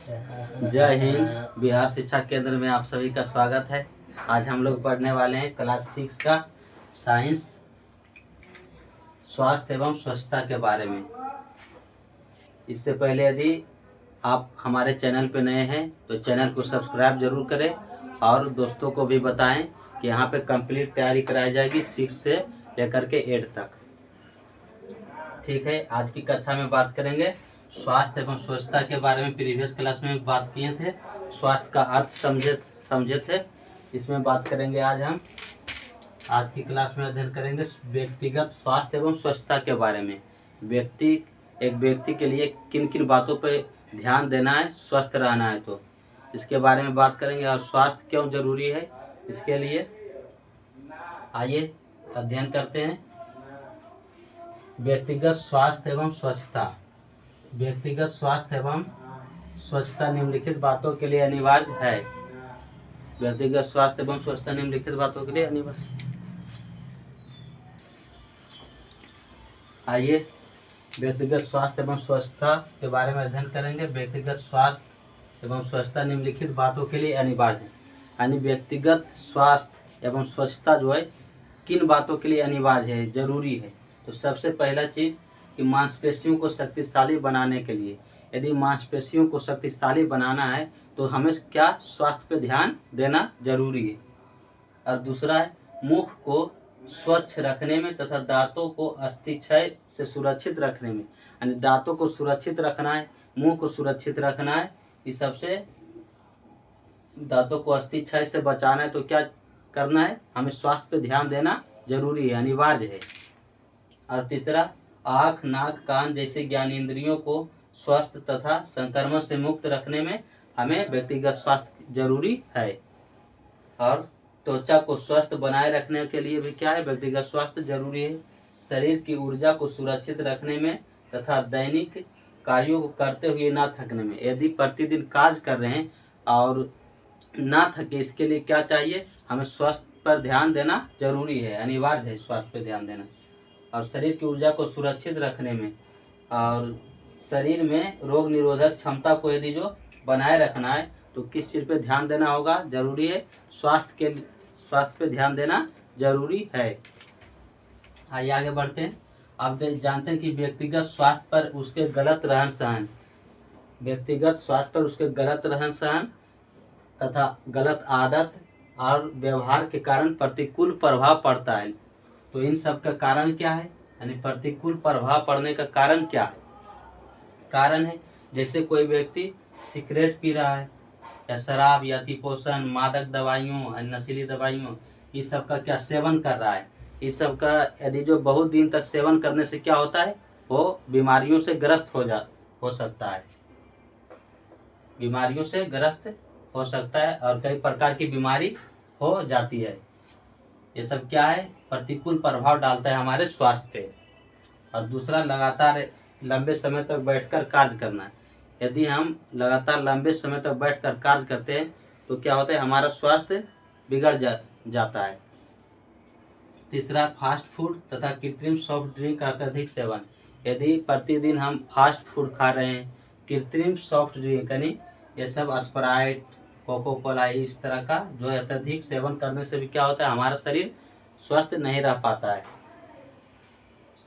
जय हिंद। बिहार शिक्षा केंद्र में आप सभी का स्वागत है। आज हम लोग पढ़ने वाले हैं क्लास 6 का साइंस, स्वास्थ्य एवं स्वच्छता के बारे में। इससे पहले यदि आप हमारे चैनल पर नए हैं तो चैनल को सब्सक्राइब जरूर करें और दोस्तों को भी बताएं कि यहाँ पे कंप्लीट तैयारी कराई जाएगी 6 से लेकर के 8 तक। ठीक है, आज की कक्षा में बात करेंगे स्वास्थ्य एवं स्वच्छता के बारे में। प्रीवियस क्लास में बात किए थे, स्वास्थ्य का अर्थ समझे थे। इसमें बात करेंगे आज की क्लास में अध्ययन करेंगे व्यक्तिगत स्वास्थ्य एवं स्वच्छता के बारे में। एक व्यक्ति के लिए किन किन बातों पर ध्यान देना है स्वस्थ रहना है, तो इसके बारे में बात करेंगे। और स्वास्थ्य क्यों जरूरी है, इसके लिए आइए अध्ययन करते हैं। व्यक्तिगत स्वास्थ्य एवं स्वच्छता। व्यक्तिगत स्वास्थ्य एवं स्वच्छता निम्नलिखित बातों के लिए अनिवार्य है। व्यक्तिगत स्वास्थ्य एवं स्वच्छता निम्नलिखित बातों के लिए अनिवार्य। आइए व्यक्तिगत स्वास्थ्य एवं स्वच्छता के बारे में अध्ययन करेंगे। व्यक्तिगत स्वास्थ्य एवं स्वच्छता निम्नलिखित बातों के लिए अनिवार्य है। यानी व्यक्तिगत स्वास्थ्य एवं स्वच्छता जो है किन बातों के लिए अनिवार्य है, जरूरी है। तो सबसे पहला चीज कि मांसपेशियों को शक्तिशाली बनाने के लिए, यदि मांसपेशियों को शक्तिशाली बनाना है तो हमें क्या स्वास्थ्य पे ध्यान देना जरूरी है। और दूसरा है मुख को स्वच्छ रखने में तथा दांतों को अस्थिक्षय से सुरक्षित रखने में। यानी दांतों को सुरक्षित रखना है, मुंह को सुरक्षित रखना है। इस सबसे दांतों को अस्थिक्षय से बचाना है तो क्या करना है, हमें स्वास्थ्य पे ध्यान देना जरूरी है, अनिवार्य है। और तीसरा, आँख, नाक, कान जैसे ज्ञानेंद्रियों को स्वस्थ तथा संक्रमण से मुक्त रखने में हमें व्यक्तिगत स्वास्थ्य जरूरी है। और त्वचा को स्वस्थ बनाए रखने के लिए भी क्या है, व्यक्तिगत स्वास्थ्य जरूरी है। शरीर की ऊर्जा को सुरक्षित रखने में तथा दैनिक कार्यों को करते हुए ना थकने में। यदि प्रतिदिन कार्य कर रहे हैं और ना थके, इसके लिए क्या चाहिए, हमें स्वास्थ्य पर ध्यान देना जरूरी है, अनिवार्य है स्वास्थ्य पर ध्यान देना। और शरीर की ऊर्जा को सुरक्षित रखने में और शरीर में रोग निरोधक क्षमता को यदि जो बनाए रखना है तो किस चीज़ पे ध्यान देना होगा, जरूरी है, स्वास्थ्य पे ध्यान देना जरूरी है। आइए आगे बढ़ते हैं। आप जानते हैं कि व्यक्तिगत स्वास्थ्य पर उसके गलत रहन सहन, व्यक्तिगत स्वास्थ्य पर उसके गलत रहन सहन तथा गलत आदत और व्यवहार के कारण प्रतिकूल प्रभाव पड़ता है। तो इन सब का कारण क्या है, यानी प्रतिकूल प्रभाव पड़ने का कारण क्या है। कारण है जैसे कोई व्यक्ति सिगरेट पी रहा है या शराब या अतिपोषण, मादक दवाइयों, नशीली दवाइयों, इस सब का क्या सेवन कर रहा है। इस सब का यदि जो बहुत दिन तक सेवन करने से क्या होता है, वो बीमारियों से ग्रस्त हो सकता है, बीमारियों से ग्रस्त हो सकता है और कई प्रकार की बीमारी हो जाती है। ये सब क्या है, प्रतिकूल प्रभाव डालता है हमारे स्वास्थ्य पे। और दूसरा, लगातार लंबे समय तक बैठकर कार्य करना। यदि हम लगातार लंबे समय तक बैठकर कार्य करते हैं तो क्या होता है, हमारा स्वास्थ्य बिगड़ जाता है। तीसरा, फास्ट फूड तथा कृत्रिम सॉफ्ट ड्रिंक का अत्यधिक सेवन। यदि प्रतिदिन हम फास्ट फूड खा रहे हैं, कृत्रिम सॉफ्ट ड्रिंक यानी ये सब स्प्राइट, कोको कोला, इस तरह का जो है अत्यधिक सेवन करने से भी क्या होता है, हमारा शरीर स्वस्थ नहीं रह पाता है,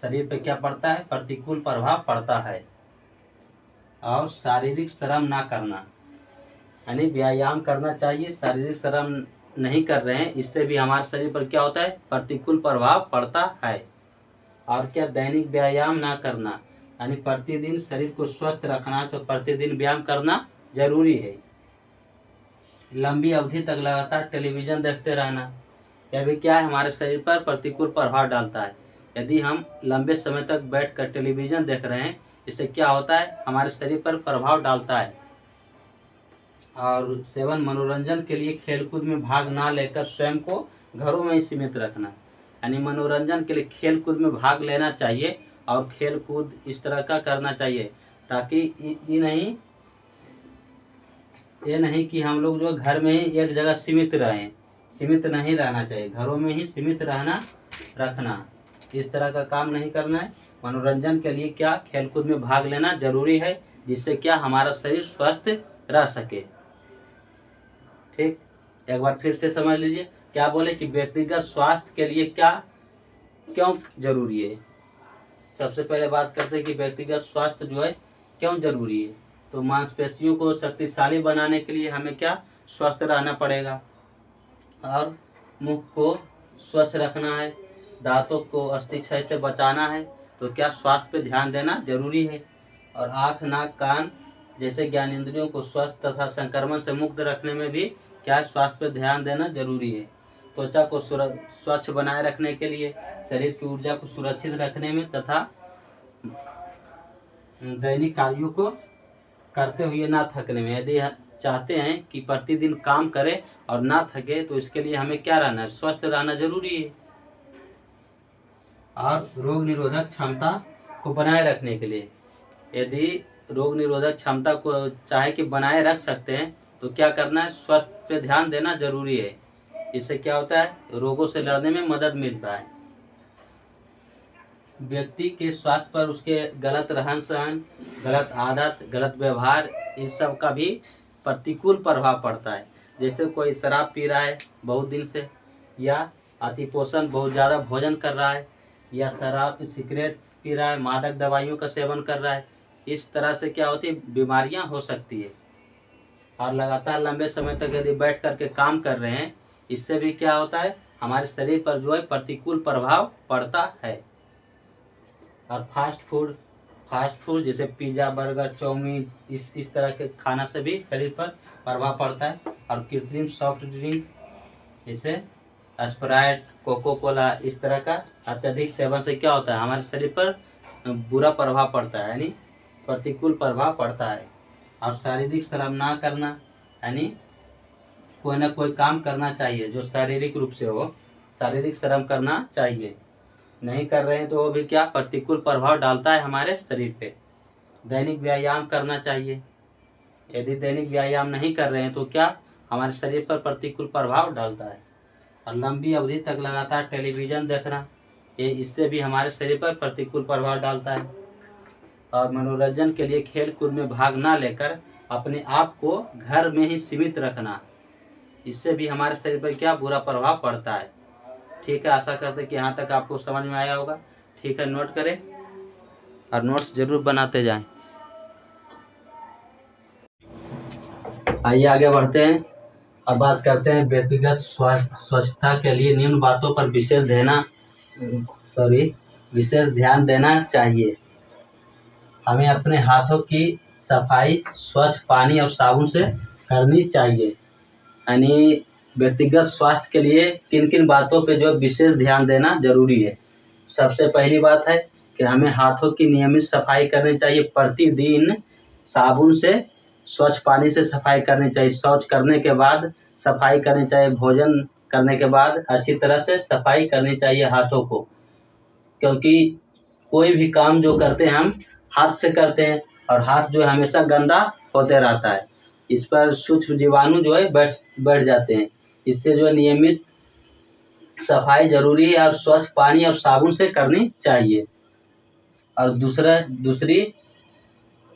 शरीर पे क्या पड़ता है, प्रतिकूल प्रभाव पड़ता है। और शारीरिक श्रम ना करना, यानी व्यायाम करना चाहिए, शारीरिक श्रम नहीं कर रहे हैं, इससे भी हमारे शरीर पर क्या होता है, प्रतिकूल प्रभाव पड़ता है। और क्या, दैनिक व्यायाम ना करना, यानी प्रतिदिन शरीर को स्वस्थ रखना है तो प्रतिदिन व्यायाम करना जरूरी है। लंबी अवधि तक लगातार टेलीविजन देखते रहना, यह भी क्या है, हमारे शरीर पर प्रतिकूल प्रभाव डालता है। यदि हम लंबे समय तक बैठकर टेलीविजन देख रहे हैं, इससे क्या होता है, हमारे शरीर पर प्रभाव डालता है। और सेवन, मनोरंजन के लिए खेलकूद में भाग ना लेकर स्वयं को घरों में ही सीमित रखना, यानी मनोरंजन के लिए खेलकूद में भाग लेना चाहिए और खेलकूद इस तरह का करना चाहिए ताकि ये नहीं कि हम लोग जो घर में ही एक जगह सीमित रहें, सीमित नहीं रहना चाहिए, घरों में ही सीमित रखना, इस तरह का काम नहीं करना है। मनोरंजन के लिए क्या, खेलकूद में भाग लेना जरूरी है, जिससे क्या हमारा शरीर स्वस्थ रह सके। ठीक, एक बार फिर से समझ लीजिए, क्या बोले कि व्यक्तिगत स्वास्थ्य के लिए क्या क्यों जरूरी है। सबसे पहले बात करते हैं कि व्यक्तिगत स्वास्थ्य जो है क्यों जरूरी है। तो मांसपेशियों को शक्तिशाली बनाने के लिए हमें क्या स्वस्थ रहना पड़ेगा, और मुख को स्वच्छ रखना है, दांतों को अस्थि क्षय से बचाना है, तो क्या स्वास्थ्य पे ध्यान देना जरूरी है। और आँख, नाक, कान जैसे ज्ञानेंद्रियों को स्वस्थ तथा संक्रमण से मुक्त रखने में भी क्या स्वास्थ्य पे ध्यान देना जरूरी है। त्वचा को स्वच्छ बनाए रखने के लिए, शरीर की ऊर्जा को सुरक्षित रखने में तथा दैनिक कार्यों को करते हुए ना थकने में। यदि चाहते हैं कि प्रतिदिन काम करें और ना थके, तो इसके लिए हमें क्या रहना है, स्वस्थ रहना जरूरी है। और रोग निरोधक क्षमता को बनाए रखने के लिए, यदि रोग निरोधक क्षमता को चाहे कि बनाए रख सकते हैं, तो क्या करना है, स्वास्थ्य पे ध्यान देना जरूरी है। इससे क्या होता है, रोगों से लड़ने में मदद मिलता है। व्यक्ति के स्वास्थ्य पर उसके गलत रहन सहन, गलत आदत, गलत व्यवहार, इस सब का भी प्रतिकूल प्रभाव पड़ता है। जैसे कोई शराब पी रहा है बहुत दिन से, या अतिपोषण बहुत ज़्यादा भोजन कर रहा है, या शराब सिगरेट पी रहा है, मादक दवाइयों का सेवन कर रहा है, इस तरह से क्या होती है, बीमारियां हो सकती है। और लगातार लंबे समय तक यदि बैठ करके काम कर रहे हैं, इससे भी क्या होता है, हमारे शरीर पर जो है प्रतिकूल प्रभाव पड़ता है। और फास्ट फूड जैसे पिज़्ज़ा, बर्गर, चाउमीन, इस तरह के खाना से भी शरीर पर प्रभाव पड़ता है। और कृत्रिम सॉफ्ट ड्रिंक जैसे स्प्राइट, कोको कोला, इस तरह का अत्यधिक सेवन से क्या होता है, हमारे शरीर पर बुरा प्रभाव पड़ता है, यानी प्रतिकूल प्रभाव पड़ता है। और शारीरिक श्रम ना करना, यानी कोई ना कोई काम करना चाहिए जो शारीरिक रूप से हो, शारीरिक श्रम करना चाहिए। नहीं कर रहे हैं तो वो भी क्या प्रतिकूल प्रभाव डालता है हमारे शरीर पे। दैनिक व्यायाम करना चाहिए, यदि दैनिक व्यायाम नहीं कर रहे हैं तो क्या हमारे शरीर पर प्रतिकूल प्रभाव डालता है। और लंबी अवधि तक लगातार टेलीविज़न देखना, ये इससे भी हमारे शरीर पर प्रतिकूल प्रभाव डालता है। और मनोरंजन के लिए खेल कूद में भाग ना लेकर अपने आप को घर में ही सीमित रखना, इससे भी हमारे शरीर पर क्या बुरा प्रभाव पड़ता है। ठीक है, आशा करते हैं कि यहाँ तक आपको समझ में आया होगा। ठीक है, नोट करें और नोट्स जरूर बनाते जाएं। आइए आगे बढ़ते हैं। अब बात करते हैं व्यक्तिगत स्वच्छता के लिए निम्न बातों पर विशेष ध्यान देना चाहिए। हमें अपने हाथों की सफाई स्वच्छ पानी और साबुन से करनी चाहिए। यानी व्यक्तिगत स्वास्थ्य के लिए किन किन बातों पे जो विशेष ध्यान देना जरूरी है। सबसे पहली बात है कि हमें हाथों की नियमित सफाई करनी चाहिए। प्रतिदिन साबुन से, स्वच्छ पानी से सफाई करनी चाहिए। शौच करने के बाद सफाई करनी चाहिए। भोजन करने के बाद अच्छी तरह से सफाई करनी चाहिए हाथों को, क्योंकि कोई भी काम जो करते हैं हम हाथ से करते हैं, और हाथ जो है हमेशा गंदा होते रहता है। इस पर सूक्ष्म जीवाणु जो है बैठ जाते हैं। इससे जो है नियमित सफाई जरूरी है और स्वच्छ पानी और साबुन से करनी चाहिए। और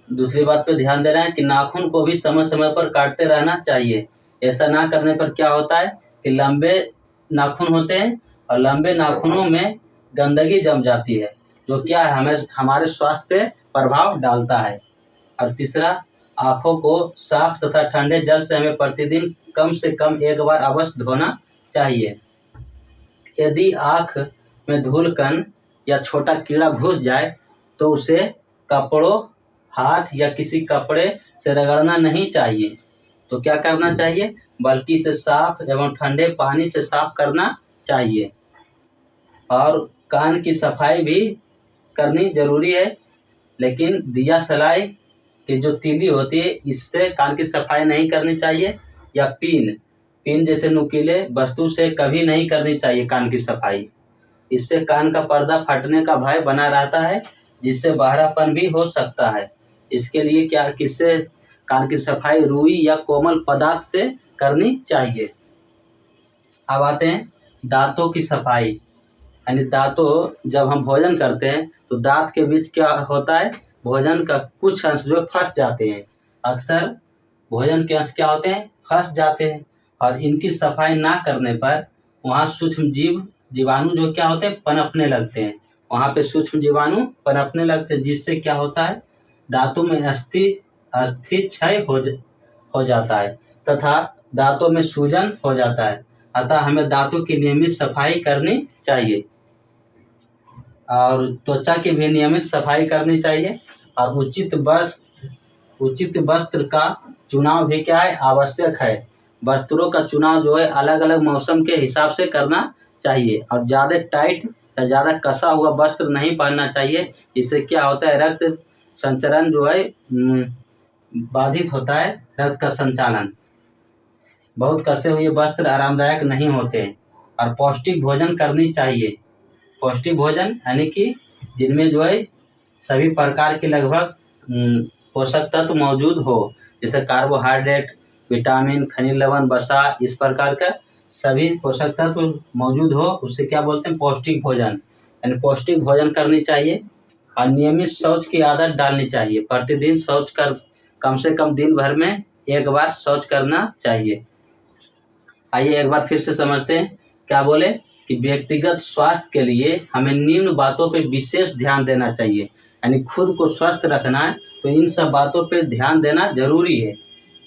दूसरी बात पे ध्यान दे रहे हैं कि नाखून को भी समय समय पर काटते रहना चाहिए। ऐसा ना करने पर क्या होता है कि लंबे नाखून होते हैं और लंबे नाखूनों में गंदगी जम जाती है, जो क्या है हमारे स्वास्थ्य पे प्रभाव डालता है। और तीसरा, आँखों को साफ तथा ठंडे जल से हमें प्रतिदिन कम से कम एक बार अवश्य धोना चाहिए। यदि आँख में धूल कण या छोटा कीड़ा घुस जाए तो उसे कपड़ों, हाथ या किसी कपड़े से रगड़ना नहीं चाहिए। तो क्या करना चाहिए, बल्कि इसे साफ एवं ठंडे पानी से साफ करना चाहिए। और कान की सफाई भी करनी जरूरी है, लेकिन दिया सलाई की जो तीली होती है इससे कान की सफाई नहीं करनी चाहिए। या पिन जैसे नुकीले वस्तु से कभी नहीं करनी चाहिए कान की सफाई। इससे कान का पर्दा फटने का भय बना रहता है, जिससे बहरापन भी हो सकता है। इसके लिए किससे कान की सफाई रुई या कोमल पदार्थ से करनी चाहिए। अब आते हैं दांतों की सफाई। यानी दांतों, जब हम भोजन करते हैं तो दांत के बीच क्या होता है, भोजन का कुछ अंश जो फंस जाते हैं। अक्सर भोजन के अंश क्या होते हैं, फंस जाते हैं, और इनकी सफाई ना करने पर वहाँ सूक्ष्म जीवाणु जो क्या होते हैं, पनपने लगते हैं। वहाँ पे सूक्ष्म जीवाणु पनपने लगते हैं, जिससे क्या होता है, दांतों में अस्थि क्षय हो जाता है तथा दांतों में सूजन हो जाता है। अतः हमें दांतों की नियमित सफाई करनी चाहिए और त्वचा की भी नियमित सफाई करनी चाहिए। और उचित वस्त्र का चुनाव भी क्या है, आवश्यक है। वस्त्रों का चुनाव जो है अलग अलग मौसम के हिसाब से करना चाहिए और ज़्यादा टाइट या ज़्यादा कसा हुआ वस्त्र नहीं पहनना चाहिए। इससे क्या होता है, रक्त संचरण जो है बाधित होता है, रक्त का संचालन। बहुत कसे हुए वस्त्र आरामदायक नहीं होते। और पौष्टिक भोजन करनी चाहिए। पौष्टिक भोजन यानी कि जिनमें जो है सभी प्रकार के लगभग पोषक तत्व मौजूद हो, जैसे कार्बोहाइड्रेट, विटामिन, खनिज लवण, वसा, इस प्रकार का सभी पोषक तत्व मौजूद हो, उससे क्या बोलते हैं, पौष्टिक भोजन। यानी पौष्टिक भोजन करनी चाहिए और नियमित शौच की आदत डालनी चाहिए। प्रतिदिन शौच कर कम से कम दिन भर में एक बार शौच करना चाहिए। आइए एक बार फिर से समझते हैं। क्या बोले कि व्यक्तिगत स्वास्थ्य के लिए हमें निम्न बातों पे विशेष ध्यान देना चाहिए। यानी खुद को स्वस्थ रखना है तो इन सब बातों पे ध्यान देना जरूरी है।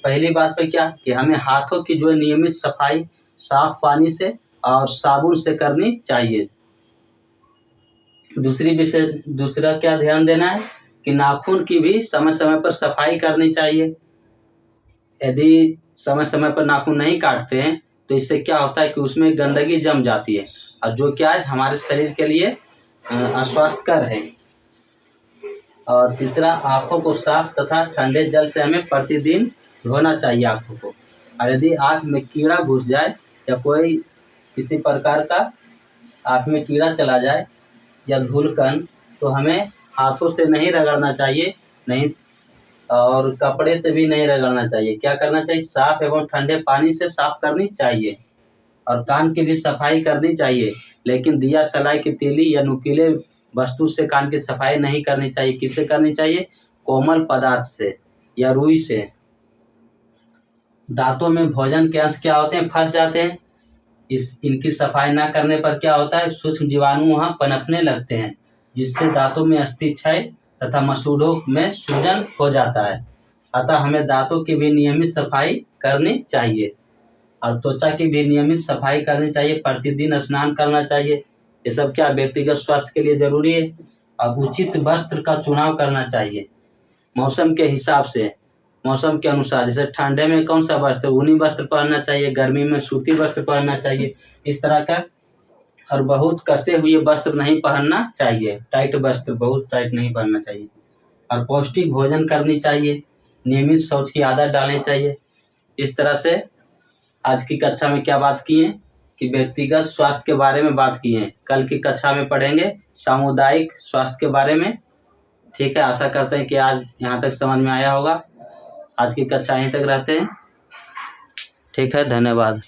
पहली बात पे क्या कि हमें हाथों की जो है नियमित सफाई साफ पानी से और साबुन से करनी चाहिए। दूसरा क्या ध्यान देना है कि नाखून की भी समय समय पर सफाई करनी चाहिए। यदि समय समय पर नाखून नहीं काटते हैं तो इससे क्या होता है कि उसमें गंदगी जम जाती है और जो क्या है हमारे शरीर के लिए अस्वास्थ्यकर है। और तीसरा, आंखों को साफ तथा ठंडे जल से हमें प्रतिदिन धोना चाहिए आंखों को। और यदि आंख में कीड़ा घुस जाए या कोई किसी प्रकार का आंख में कीड़ा चला जाए या धूलकण, तो हमें हाथों से नहीं रगड़ना चाहिए, नहीं, और कपड़े से भी नहीं रगड़ना चाहिए। क्या करना चाहिए, साफ एवं ठंडे पानी से साफ करनी चाहिए। और कान की भी सफाई करनी चाहिए, लेकिन दिया सलाई की तीली या नुकीले वस्तु से कान की सफाई नहीं करनी चाहिए। किससे करनी चाहिए, कोमल पदार्थ से या रुई से। दांतों में भोजन के अंश क्या होते हैं, फंस जाते हैं। इनकी सफाई ना करने पर क्या होता है, सूक्ष्म जीवाणु वहां पनपने लगते हैं, जिससे दांतों में अस्थि क्षय तथा मसूड़ों में सूजन हो जाता है। अतः हमें दांतों की भी नियमित सफाई करनी चाहिए और त्वचा की भी नियमित सफाई करनी चाहिए। प्रतिदिन स्नान करना चाहिए। ये सब क्या व्यक्तिगत स्वास्थ्य के लिए जरूरी है। और उचित वस्त्र का चुनाव करना चाहिए मौसम के हिसाब से, मौसम के अनुसार। जैसे ठंडे में कौन सा वस्त्र, ऊनी वस्त्र पहनना चाहिए, गर्मी में सूती वस्त्र पहनना चाहिए, इस तरह का। और बहुत कसे हुए वस्त्र नहीं पहनना चाहिए, टाइट वस्त्र बहुत टाइट नहीं पहनना चाहिए। और पौष्टिक भोजन करनी चाहिए, नियमित शौच की आदत डालनी चाहिए। इस तरह से आज की कक्षा में क्या बात की है कि व्यक्तिगत स्वास्थ्य के बारे में बात की है। कल की कक्षा में पढ़ेंगे सामुदायिक स्वास्थ्य के बारे में। ठीक है, आशा करते हैं कि आज यहाँ तक समझ में आया होगा। आज की कक्षा यहीं तक रहते हैं। ठीक है, धन्यवाद।